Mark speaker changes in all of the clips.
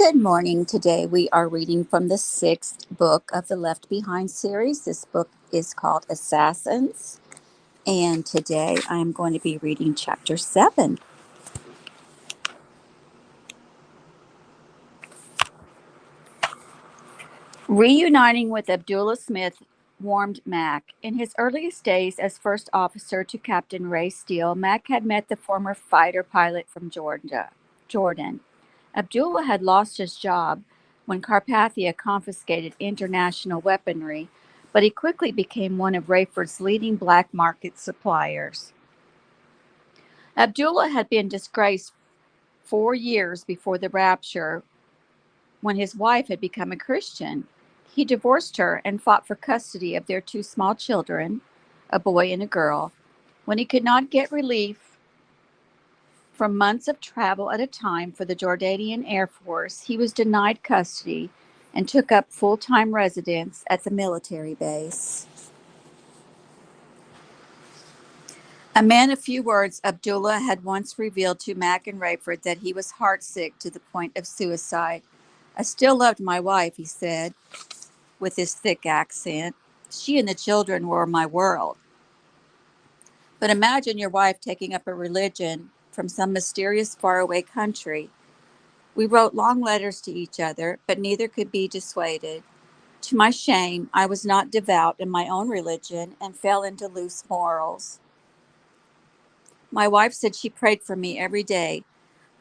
Speaker 1: Good morning. Today we are reading from the sixth book of the Left Behind series. This book is called Assassins, and today I am going to be reading chapter 7. Reuniting with Abdullah Smith warmed Mac. In his earliest days as first officer to Captain Ray Steele, Mac had met the former fighter pilot from Jordan. Abdullah had lost his job when Carpathia confiscated international weaponry, but he quickly became one of Rayford's leading black market suppliers. Abdullah had been disgraced 4 years before the rapture when his wife had become a Christian. He divorced her and fought for custody of their two small children, a boy and a girl. When he could not get relief from months of travel at a time for the Jordanian Air Force, he was denied custody and took up full-time residence at the military base. A man of few words, Abdullah had once revealed to Mac and Rayford that he was heartsick to the point of suicide. "I still loved my wife," he said, with his thick accent. "She and the children were my world. But imagine your wife taking up a religion from some mysterious faraway country. We wrote long letters to each other, but neither could be dissuaded. To my shame, I was not devout in my own religion and fell into loose morals. My wife said she prayed for me every day,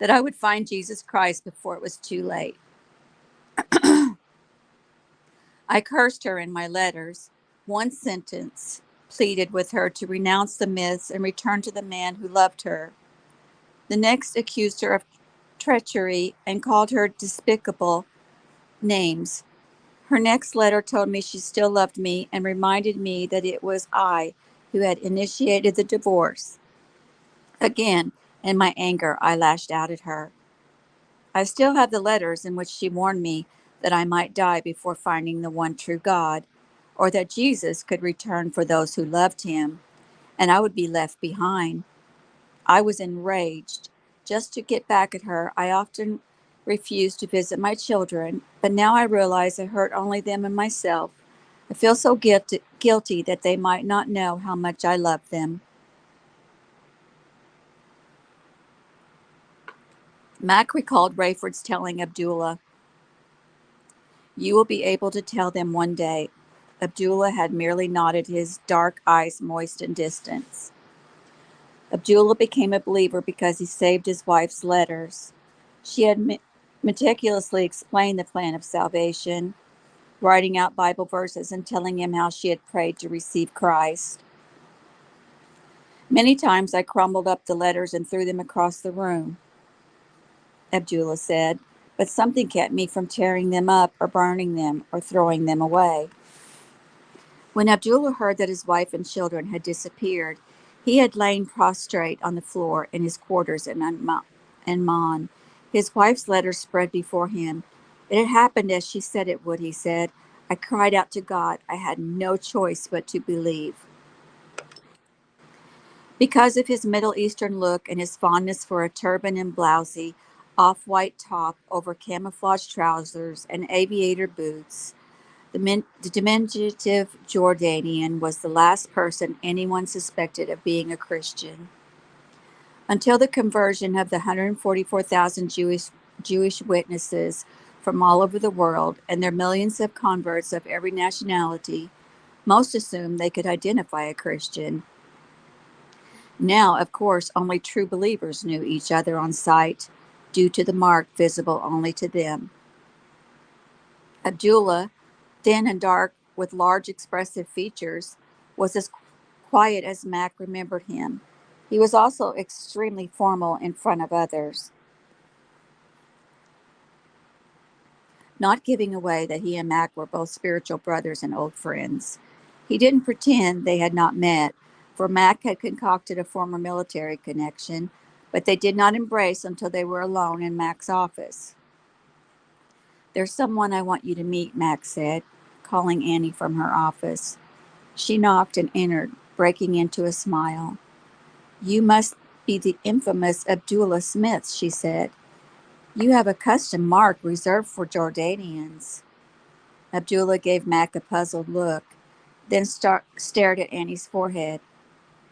Speaker 1: that I would find Jesus Christ before it was too late. I cursed her in my letters. One sentence pleaded with her to renounce the myths and return to the man who loved her. The next accused her of treachery and called her despicable names. Her next letter told me she still loved me and reminded me that it was I who had initiated the divorce. Again, in my anger, I lashed out at her. I still have the letters in which she warned me that I might die before finding the one true God, or that Jesus could return for those who loved him, and I would be left behind. I was enraged. Just to get back at her, I often refused to visit my children, but now I realize I hurt only them and myself. I feel so guilty that they might not know how much I love them." Mac recalled Rayford's telling Abdullah, "You will be able to tell them one day." Abdullah had merely nodded, his dark eyes moist in distance. Abdullah became a believer because he saved his wife's letters. She had meticulously explained the plan of salvation, writing out Bible verses and telling him how she had prayed to receive Christ. "Many times I crumbled up the letters and threw them across the room," Abdullah said, "but something kept me from tearing them up or burning them or throwing them away." When Abdullah heard that his wife and children had disappeared, he had lain prostrate on the floor in his quarters in Amman. His wife's letters spread before him. "It had happened as she said it would," he said. "I cried out to God. I had no choice but to believe." Because of his Middle Eastern look and his fondness for a turban and blousy, off-white top over camouflage trousers and aviator boots, the diminutive Jordanian was the last person anyone suspected of being a Christian. Until the conversion of the 144,000 Jewish witnesses from all over the world and their millions of converts of every nationality, most assumed they could identify a Christian. Now, of course, only true believers knew each other on sight, due to the mark visible only to them. Abdullah, thin and dark with large expressive features, was as quiet as Mac remembered him. He was also extremely formal in front of others, not giving away that he and Mac were both spiritual brothers and old friends. He didn't pretend they had not met, for Mac had concocted a former military connection, but they did not embrace until they were alone in Mac's office. "There's someone I want you to meet," Mac said, calling Annie from her office. She knocked and entered, breaking into a smile. "You must be the infamous Abdullah Smith," she said. You have a custom mark reserved for Jordanians. Abdullah gave Mac a puzzled look, then stared at Annie's forehead.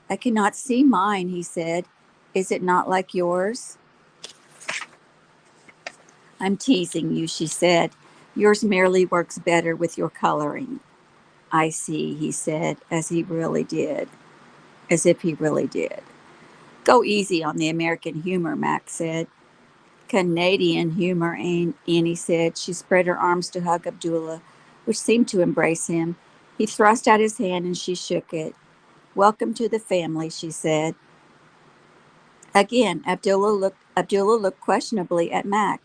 Speaker 1: I cannot see mine, he said. Is it not like yours? I'm teasing you, she said. Yours merely works better with your coloring. I see, he said, as if he really did. Go easy on the American humor, Max said. Canadian humor, Annie said. She spread her arms to hug Abdullah, which seemed to embrace him. He thrust out his hand and she shook it. Welcome to the family, she said. Again, Abdullah looked questionably at Mac.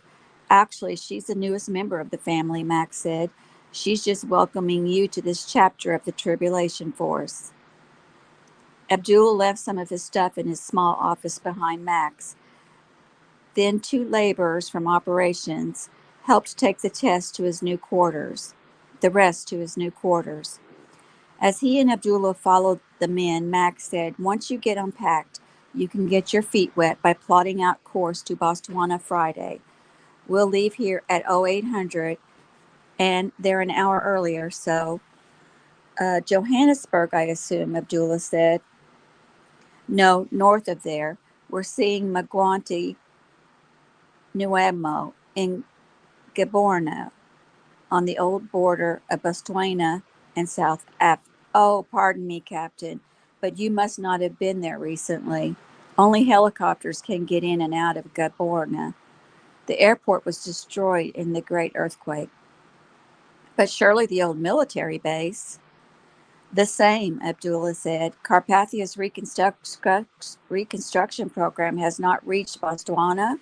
Speaker 1: Actually, she's the newest member of the family, Mac said. She's just welcoming you to this chapter of the Tribulation Force. Abdullah left some of his stuff in his small office behind Mac's. Then two laborers from operations helped take the rest to his new quarters. As he and Abdullah followed the men, Mac said, once you get unpacked, you can get your feet wet by plotting out course to Botswana Friday. We'll leave here at 0800 and they're an hour earlier, so Johannesburg, I assume, Abdullah said. No, north of there. We're seeing Magwanti Nuemo in Gaborone on the old border of Botswana and South Africa. Oh, pardon me, Captain, but you must not have been there recently. Only helicopters can get in and out of Gaborone. The airport was destroyed in the Great Earthquake. But surely the old military base. The same, Abdullah said. Carpathia's reconstruction program has not reached Botswana.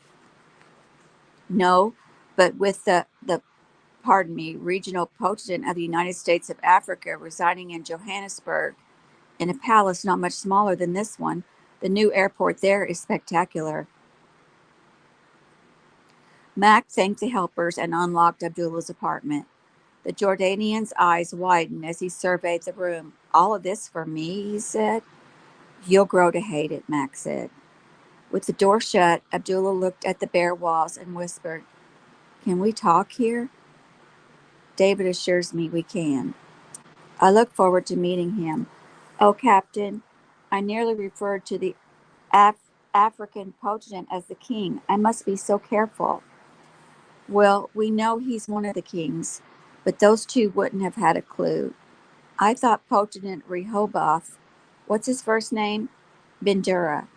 Speaker 1: No, but with the regional potentate of the United States of Africa residing in Johannesburg in a palace not much smaller than this one, the new airport there is spectacular. Mac thanked the helpers and unlocked Abdullah's apartment. The Jordanian's eyes widened as he surveyed the room. All of this for me, he said. You'll grow to hate it, Mac said. With the door shut, Abdullah looked at the bare walls and whispered, Can we talk here? David assures me we can. I look forward to meeting him. Oh, Captain, I nearly referred to the African potentate as the king. I must be so careful. Well, we know he's one of the kings, but those two wouldn't have had a clue. I thought potentate Rehoboth, what's his first name? Bandura.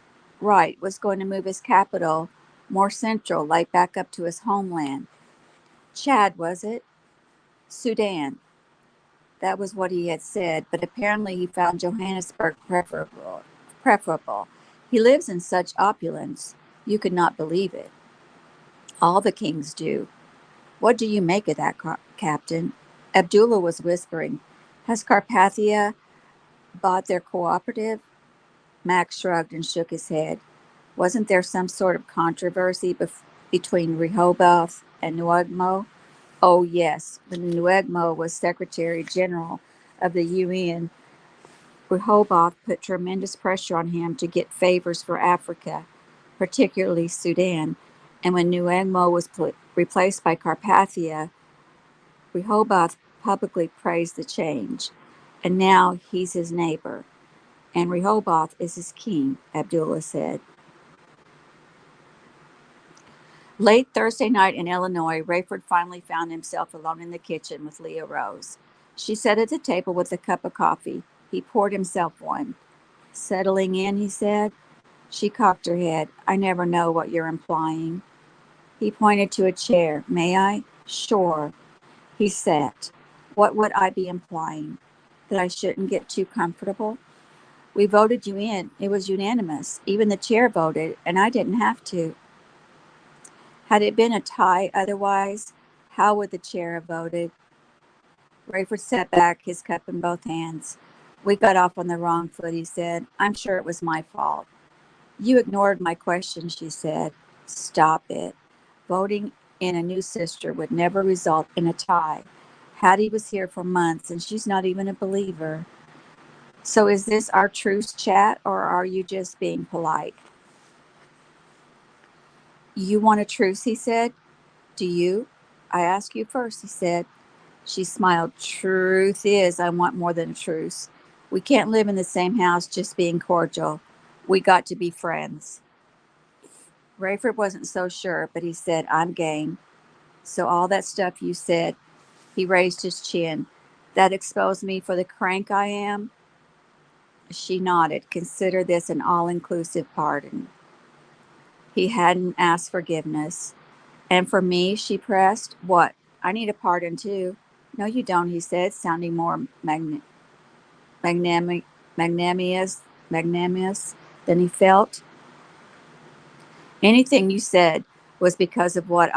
Speaker 1: Right, was going to move his capital more central, like back up to his homeland. Chad, was it? Sudan. That was what he had said, but apparently he found Johannesburg preferable. He lives in such opulence, you could not believe it. All the kings do. What do you make of that, Captain? Abdullah was whispering. Has Carpathia bought their cooperative? Max shrugged and shook his head. Wasn't there some sort of controversy between Rehoboth and Nuegmo? Oh, yes. When Nuegmo was Secretary General of the UN, Rehoboth put tremendous pressure on him to get favors for Africa, particularly Sudan. And when Nuegmo was replaced by Carpathia, Rehoboth publicly praised the change. And now he's his neighbor. And Rehoboth is his king, Abdullah said. Late Thursday night in Illinois, Rayford finally found himself alone in the kitchen with Leah Rose. She sat at the table with a cup of coffee. He poured himself one. Settling in, he said. She cocked her head. I never know what you're implying. He pointed to a chair. May I? Sure. He sat. What would I be implying? That I shouldn't get too comfortable? We voted you in. It was unanimous. Even the chair voted, and I didn't have to. Had it been a tie otherwise, how would the chair have voted? Rayford sat back, his cup in both hands. We got off on the wrong foot, he said. I'm sure it was my fault. You ignored my question, she said. Stop it. Voting in a new sister would never result in a tie. Hattie was here for months, and she's not even a believer. So is this our truce chat, or are you just being polite? You want a truce, he said. Do you? I ask you first, he said. She smiled. Truth is, I want more than a truce. We can't live in the same house just being cordial. We got to be friends. Rayford wasn't so sure, but he said, I'm game. So all that stuff you said, he raised his chin, that exposed me for the crank I am? She nodded. Consider this an all-inclusive pardon. He hadn't asked forgiveness. And for me, she pressed, what? I need a pardon too. No, you don't, he said, sounding more magnanimous, magnanimous than he felt. Anything you said was because of what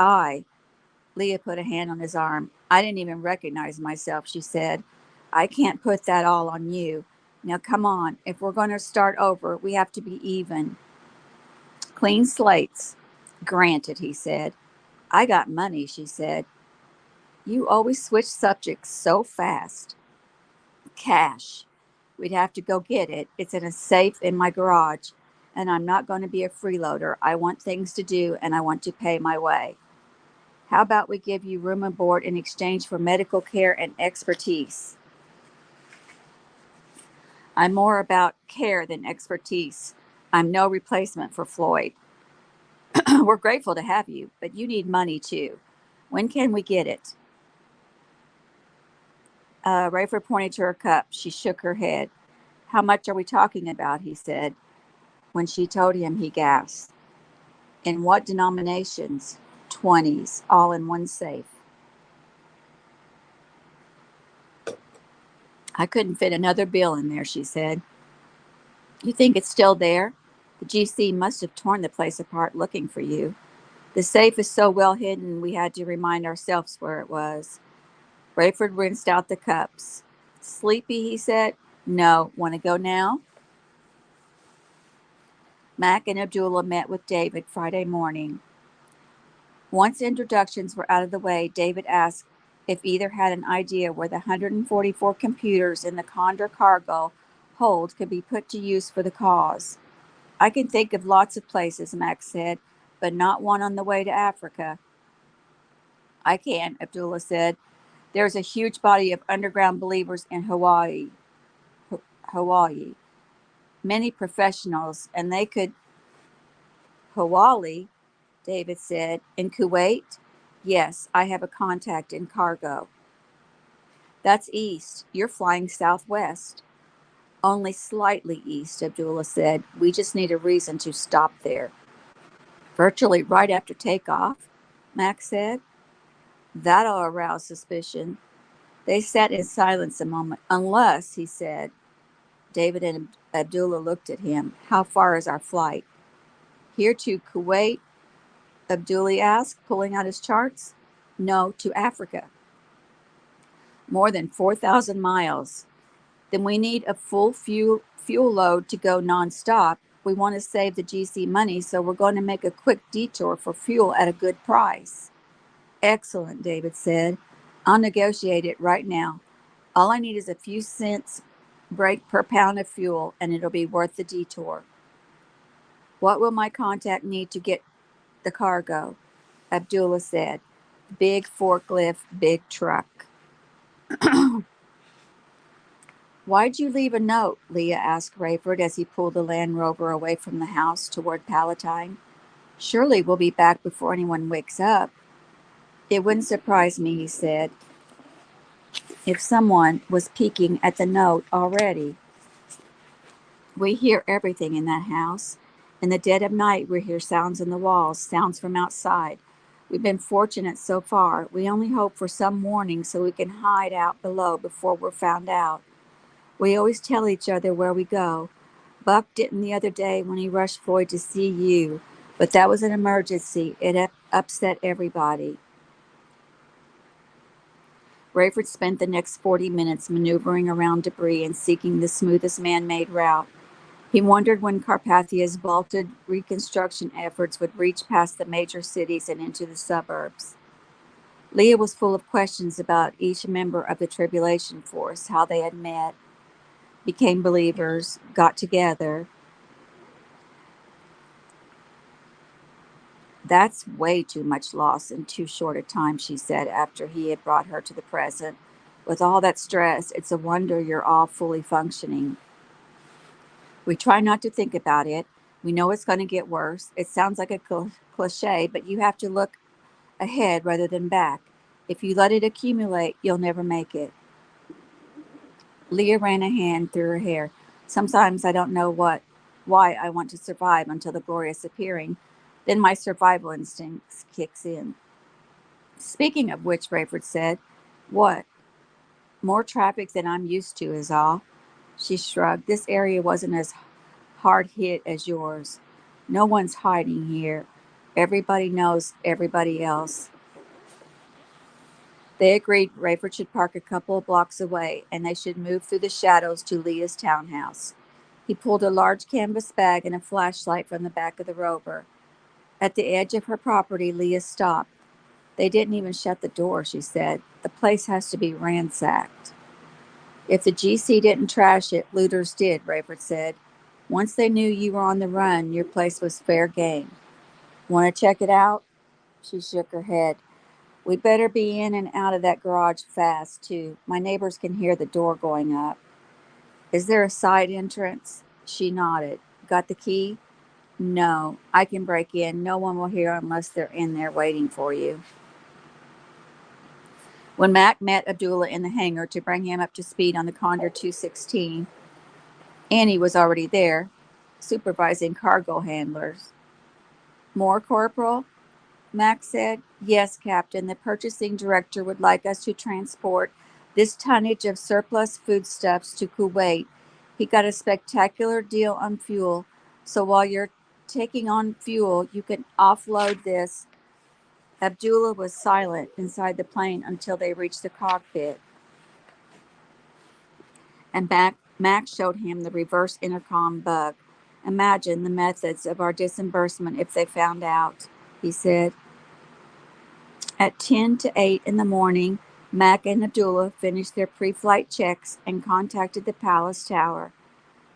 Speaker 1: Leah put a hand on his arm. I didn't even recognize myself, she said. I can't put that all on you. Now come on, if we're going to start over, we have to be even. Clean slates. Granted, he said. I got money, she said. You always switch subjects so fast. Cash. We'd have to go get it. It's in a safe in my garage, and I'm not going to be a freeloader. I want things to do, and I want to pay my way. How about we give you room and board in exchange for medical care and expertise? I'm more about care than expertise. I'm no replacement for Floyd. We're grateful to have you, but you need money too. When can we get it? Rayford pointed to her cup. She shook her head. How much are we talking about? He said. When she told him, he gasped. In what denominations? 20s, all in one safe. I couldn't fit another bill in there, she said. You think it's still there? The GC must have torn the place apart looking for you. The safe is so well hidden, we had to remind ourselves where it was. Rayford rinsed out the cups. Sleepy, he said. No. Want to go now? Mac and Abdullah met with David Friday morning. Once introductions were out of the way, David asked if either had an idea where the 144 computers in the Condor cargo hold could be put to use for the cause. I can think of lots of places, Max said, but not one on the way to Africa. I can, Abdullah said. There's a huge body of underground believers in Hawaii. Many professionals, and they could... Hawaii, David said. In Kuwait? Yes, I have a contact in cargo. That's east. You're flying southwest. Only slightly east, Abdullah said. We just need a reason to stop there. Virtually right after takeoff, Max said. That'll arouse suspicion. They sat in silence a moment. Unless, he said. David and Abdullah looked at him. How far is our flight? Here to Kuwait? Abdullah asked, pulling out his charts. No, to Africa. More than 4,000 miles. Then we need a full fuel load to go nonstop. We want to save the GC money, so we're going to make a quick detour for fuel at a good price. Excellent, David said. I'll negotiate it right now. All I need is a few cents break per pound of fuel, and it'll be worth the detour. What will my contact need to get the cargo? Abdullah said. Big forklift, big truck. Why'd you leave a note? Leah asked Rayford as he pulled the Land Rover away from the house toward Palatine. Surely we'll be back before anyone wakes up. It wouldn't surprise me, he said, if someone was peeking at the note already. We hear everything in that house. In the dead of night, we hear sounds in the walls, sounds from outside. We've been fortunate so far. We only hope for some warning so we can hide out below before we're found out. We always tell each other where we go. Buck didn't the other day when he rushed Floyd to see you, but that was an emergency. It upset everybody. Rayford spent the next 40 minutes maneuvering around debris and seeking the smoothest man-made route. He wondered when Carpathia's vaulted reconstruction efforts would reach past the major cities and into the suburbs. Leah was full of questions about each member of the Tribulation Force, how they had met, became believers, got together. That's way too much loss in too short a time, she said after he had brought her to the present. With all that stress, it's a wonder you're all fully functioning. We try not to think about it. We know it's going to get worse. It sounds like a cliche, but you have to look ahead rather than back. If you let it accumulate, you'll never make it. Leah ran a hand through her hair. Sometimes I don't know why I want to survive until the glorious appearing. Then my survival instinct kicks in. Speaking of which, Rayford said, what? More traffic than I'm used to is all. She shrugged. This area wasn't as hard hit as yours. No one's hiding here. Everybody knows everybody else. They agreed Rayford should park a couple of blocks away, and they should move through the shadows to Leah's townhouse. He pulled a large canvas bag and a flashlight from the back of the Rover. At the edge of her property, Leah stopped. They didn't even shut the door, she said. The place has to be ransacked. If the GC didn't trash it, looters did, Rayford said. Once they knew you were on the run, your place was fair game. Want to check it out? She shook her head. We'd better be in and out of that garage fast, too. My neighbors can hear the door going up. Is there a side entrance? She nodded. Got the key? No, I can break in. No one will hear unless they're in there waiting for you. When Mac met Abdullah in the hangar to bring him up to speed on the Condor 216, Annie was already there, supervising cargo handlers. More, Corporal? Mac said. Yes, Captain. The purchasing director would like us to transport this tonnage of surplus foodstuffs to Kuwait. He got a spectacular deal on fuel, so while you're taking on fuel, you can offload this. Abdullah was silent inside the plane until they reached the cockpit, and Mac showed him the reverse intercom bug. Imagine the methods of our disbursement if they found out, he said. At 10 to 8 in the morning, Mac and Abdullah finished their pre-flight checks and contacted the Palace Tower.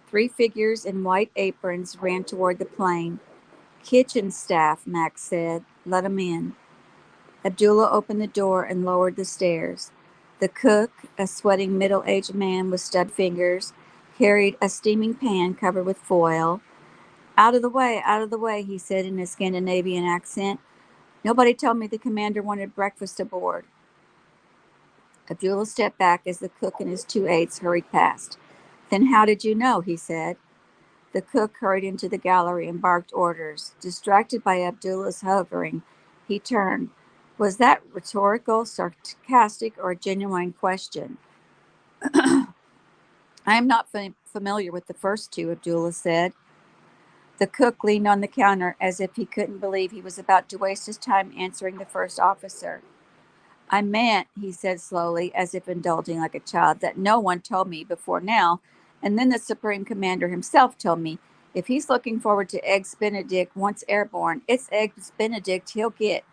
Speaker 1: Three figures in white aprons ran toward the plane. Kitchen staff, Mac said. Let 'em in. Abdullah opened the door and lowered the stairs. The cook, a sweating middle-aged man with stub fingers, carried a steaming pan covered with foil. Out of the way, he said in a Scandinavian accent. Nobody told me the commander wanted breakfast aboard. Abdullah stepped back as the cook and his two aides hurried past. Then how did you know? He said. The cook hurried into the gallery and barked orders. Distracted by Abdullah's hovering, he turned. Was that rhetorical, sarcastic, or a genuine question? I am not familiar with the first two, Abdullah said. The cook leaned on the counter as if he couldn't believe he was about to waste his time answering the first officer. I meant, he said slowly, as if indulging like a child, that no one told me before now, and then the Supreme Commander himself told me if he's looking forward to Eggs Benedict once airborne, it's Eggs Benedict he'll get.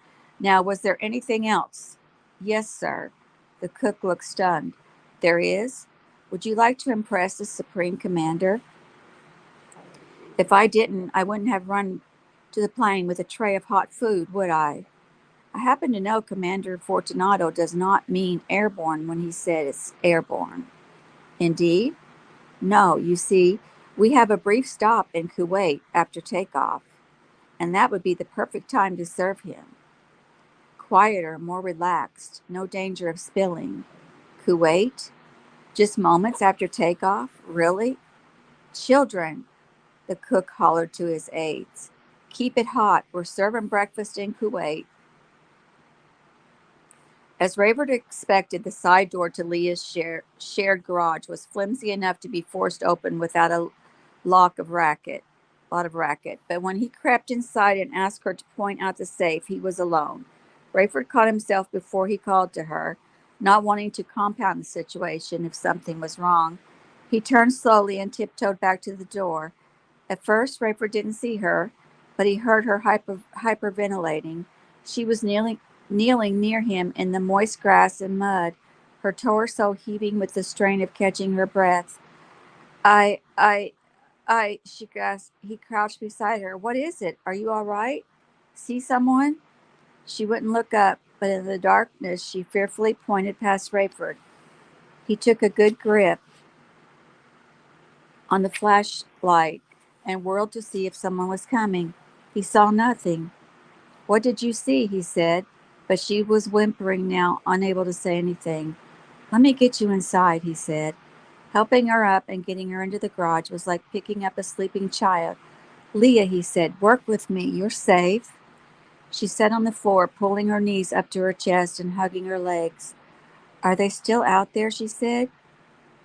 Speaker 1: Now, was there anything else? Yes, sir. The cook looked stunned. There is? Would you like to impress the Supreme Commander? If I didn't, I wouldn't have run to the plane with a tray of hot food, would I? I happen to know Commander Fortunato does not mean airborne when he said it's airborne. Indeed? No, you see, we have a brief stop in Kuwait after takeoff, and that would be the perfect time to serve him. Quieter, more relaxed, no danger of spilling. Kuwait? Just moments after takeoff? Really? Children, the cook hollered to his aides. Keep it hot. We're serving breakfast in Kuwait. As Rayford expected, the side door to Leah's shared garage was flimsy enough to be forced open without a lot of racket. But when he crept inside and asked her to point out the safe, he was alone. Rayford caught himself before he called to her, not wanting to compound the situation if something was wrong. He turned slowly and tiptoed back to the door. At first, Rayford didn't see her, but he heard her hyperventilating. She was kneeling near him in the moist grass and mud, her torso heaving with the strain of catching her breath. I, she gasped. He crouched beside her. What is it? Are you all right? See someone? She wouldn't look up, but in the darkness she fearfully pointed past Rayford. He took a good grip on the flashlight and whirled to see if someone was coming. He saw nothing. What did you see? He said, but she was whimpering now, unable to say anything. Let me get you inside, he said. Helping her up and getting her into the garage was like picking up a sleeping child. Leah, he said, work with me. You're safe. She sat on the floor, pulling her knees up to her chest and hugging her legs. Are they still out there? She said.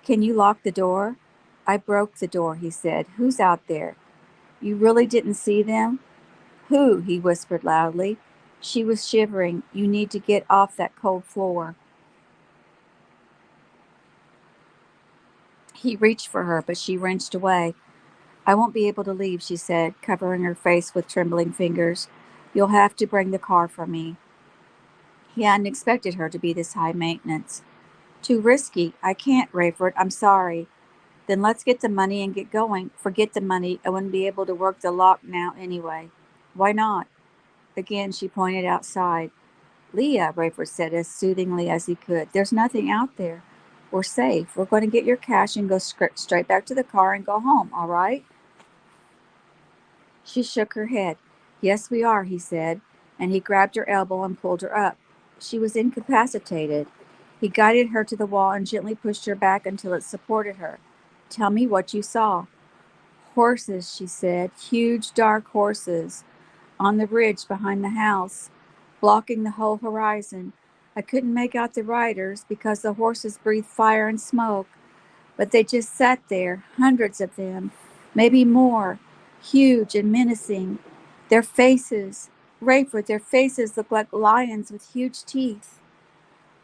Speaker 1: Can you lock the door? I broke the door, he said. Who's out there? You really didn't see them? Who? He whispered loudly. She was shivering. You need to get off that cold floor. He reached for her, but she wrenched away. I won't be able to leave, she said, covering her face with trembling fingers. You'll have to bring the car for me. He hadn't expected her to be this high maintenance. Too risky. I can't, Rayford. I'm sorry. Then let's get the money and get going. Forget the money. I wouldn't be able to work the lock now anyway. Why not? Again, she pointed outside. Leah, Rayford said as soothingly as he could, there's nothing out there. We're safe. We're going to get your cash and go straight back to the car and go home, all right? She shook her head. Yes, we are, he said, and he grabbed her elbow and pulled her up. She was incapacitated. He guided her to the wall and gently pushed her back until it supported her. Tell me what you saw. Horses, she said, huge dark horses, on the ridge behind the house, blocking the whole horizon. I couldn't make out the riders because the horses breathed fire and smoke, but they just sat there, hundreds of them, maybe more, huge and menacing. Their faces, Rayford, their faces looked like lions with huge teeth.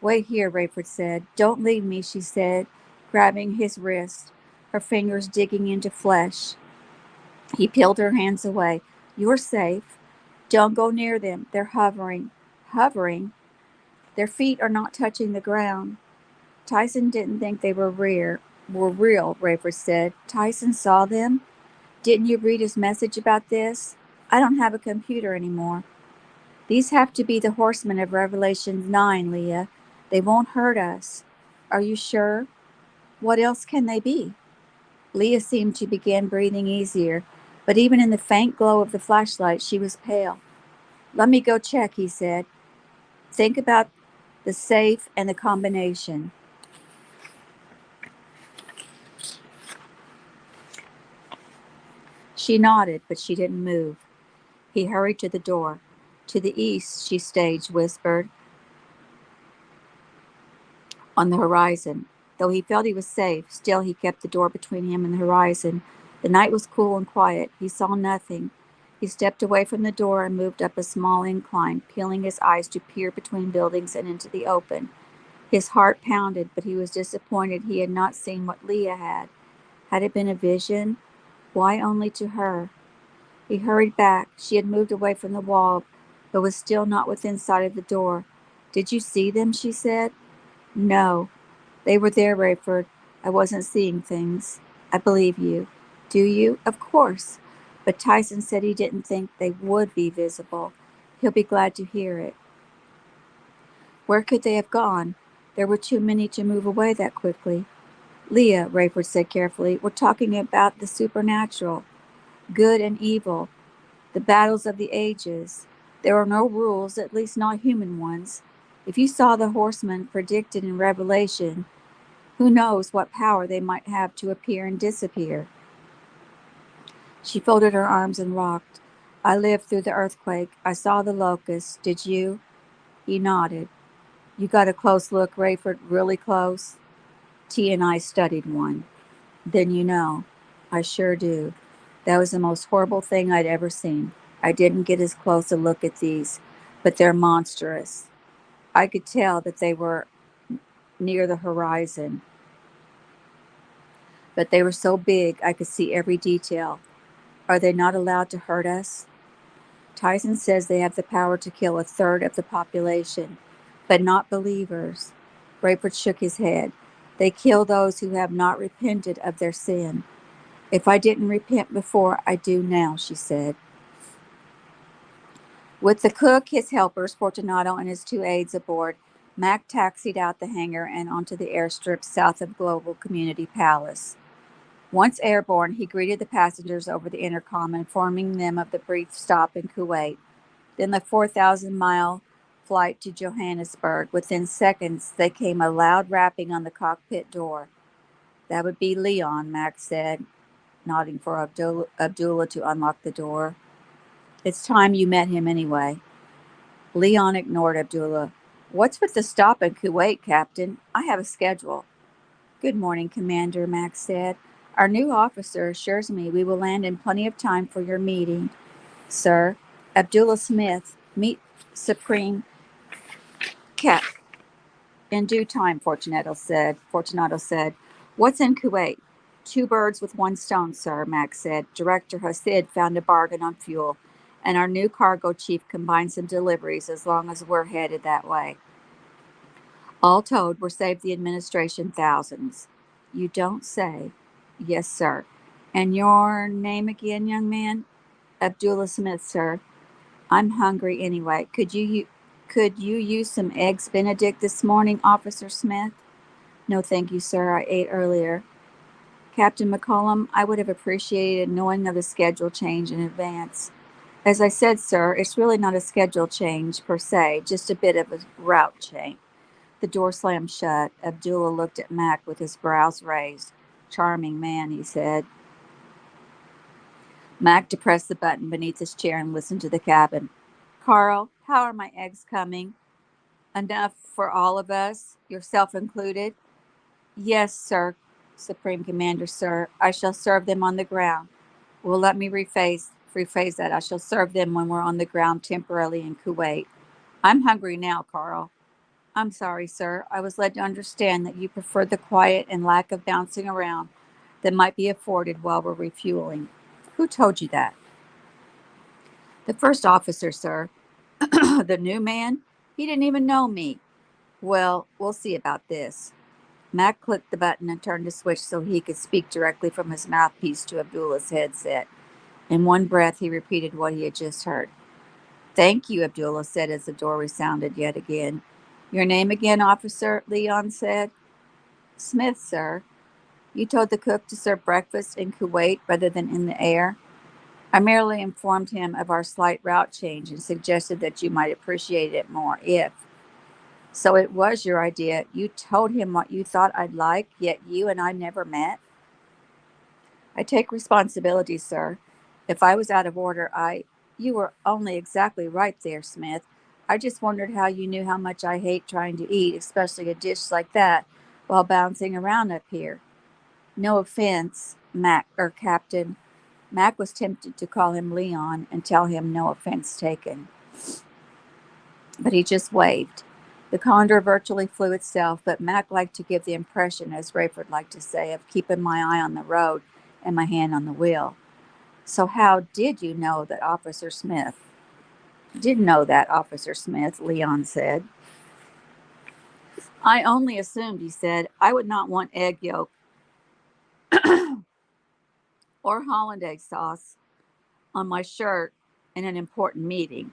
Speaker 1: Wait here, Rayford said. Don't leave me, she said, grabbing his wrist, her fingers digging into flesh. He peeled her hands away. You're safe. Don't go near them. They're hovering. Hovering? Their feet are not touching the ground. Tyson didn't think they were real, Rayford said. Tyson saw them? Didn't you read his message about this? I don't have a computer anymore. These have to be the horsemen of Revelation 9, Leah. They won't hurt us. Are you sure? What else can they be? Leah seemed to begin breathing easier, but even in the faint glow of the flashlight, she was pale. Let me go check, he said. Think about the safe and the combination. She nodded, but she didn't move. He hurried to the door. To the east, she whispered, on the horizon. Though he felt he was safe, still he kept the door between him and the horizon. The night was cool and quiet. He saw nothing. He stepped away from the door and moved up a small incline, peeling his eyes to peer between buildings and into the open. His heart pounded, but he was disappointed he had not seen what Leah had. Had it been a vision? Why only to her? He hurried back. She had moved away from the wall, but was still not within sight of the door. Did you see them? She said. No. They were there, Rayford. I wasn't seeing things. I believe you. Do you? Of course. But Tyson said he didn't think they would be visible. He'll be glad to hear it. Where could they have gone? There were too many to move away that quickly. Leah, Rayford said carefully, we're talking about the supernatural. Good and evil. The battles of the ages. There are no rules, at least not human ones. If you saw the horsemen predicted in Revelation, who knows what power they might have to appear and disappear? She folded her arms and rocked. I lived through the earthquake. I saw the locusts. Did you? He nodded. You got a close look, Rayford, really close? T and I studied one. Then you know. I sure do. That was the most horrible thing I'd ever seen. I didn't get as close a look at these, but they're monstrous. I could tell that they were near the horizon, but they were so big I could see every detail. Are they not allowed to hurt us? Tyson says they have the power to kill a third of the population, but not believers. Rayford shook his head. They kill those who have not repented of their sin. If I didn't repent before, I do now, she said. With the cook, his helpers, Fortunato, and his two aides aboard, Mac taxied out the hangar and onto the airstrip south of Global Community Palace. Once airborne, he greeted the passengers over the intercom, informing them of the brief stop in Kuwait, then the 4,000-mile flight to Johannesburg. Within seconds, there came a loud rapping on the cockpit door. That would be Leon, Mac said, nodding for Abdullah to unlock the door. It's time you met him anyway. Leon ignored Abdullah. What's with the stop in Kuwait, Captain? I have a schedule. Good morning, Commander, Mac said. Our new officer assures me we will land in plenty of time for your meeting. Sir, Abdullah Smith, meet Supreme Cap. In due time, Fortunato said. What's in Kuwait? 2 birds with 1 stone, sir, Max said. Director Hasid found a bargain on fuel, and our new cargo chief combined some deliveries as long as we're headed that way. All told, we're saved the administration thousands. You don't say. Yes, sir. And your name again, young man? Abdullah Smith, sir. I'm hungry anyway. Could you use some eggs Benedict this morning, Officer Smith? No, thank you, sir. I ate earlier. Captain McCollum, I would have appreciated knowing of the schedule change in advance. As I said, sir, it's really not a schedule change per se, just a bit of a route change. The door slammed shut. Abdullah looked at Mac with his brows raised. Charming man, he said. Mac depressed the button beneath his chair and listened to the cabin. Carl, how are my eggs coming? Enough for all of us, yourself included? Yes, sir, Supreme Commander, sir. I shall serve them on the ground. Well, let me rephrase that. I shall serve them when we're on the ground temporarily in Kuwait. I'm hungry now, Carl. I'm sorry, sir. I was led to understand that you prefer the quiet and lack of bouncing around that might be afforded while we're refueling. Who told you that? The first officer, sir. The new man? He didn't even know me. Well, we'll see about this. Mac clicked the button and turned the switch so he could speak directly from his mouthpiece to Abdullah's headset. In one breath, he repeated what he had just heard. Thank you, Abdullah said as the door resounded yet again. Your name again, officer? Leon said. Smith, sir. You told the cook to serve breakfast in Kuwait rather than in the air? I merely informed him of our slight route change and suggested that you might appreciate it more if. So it was your idea. You told him what you thought I'd like, yet you and I never met? I take responsibility, sir. If I was out of order, You were only exactly right there, Smith. I just wondered how you knew how much I hate trying to eat, especially a dish like that, while bouncing around up here. No offense, Captain. Mac was tempted to call him Leon and tell him no offense taken. But he just waved. The condor virtually flew itself, but Mac liked to give the impression, as Rayford liked to say, of keeping my eye on the road and my hand on the wheel. So how did you know that, Officer Smith? Didn't know that, Officer Smith, Leon said. I only assumed, he said. I would not want egg yolk or hollandaise sauce on my shirt in an important meeting.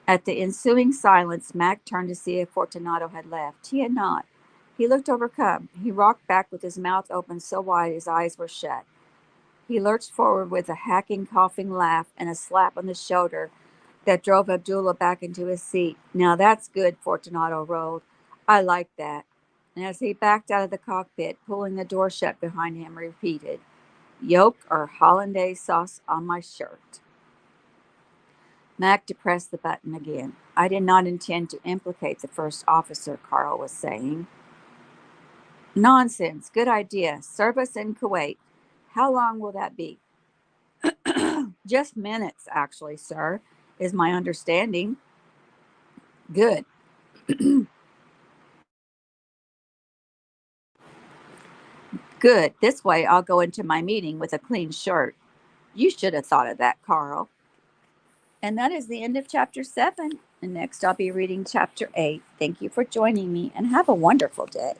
Speaker 1: At the ensuing silence, Mac turned to see if Fortunato had left. He had not. He looked overcome. He rocked back with his mouth open so wide his eyes were shut. He lurched forward with a hacking, coughing laugh and a slap on the shoulder that drove Abdullah back into his seat. Now that's good, Fortunato rolled. I like that. And as he backed out of the cockpit, pulling the door shut behind him, repeated, Yolk or hollandaise sauce on my shirt. Mac depressed the button again. I did not intend to implicate the first officer, Carl was saying. Nonsense. Good idea. Service in Kuwait. How long will that be? Just minutes, actually, sir, is my understanding. Good. Good. This way I'll go into my meeting with a clean shirt. You should have thought of that, Carl. And that is the end of chapter 7. And next I'll be reading chapter 8. Thank you for joining me and have a wonderful day.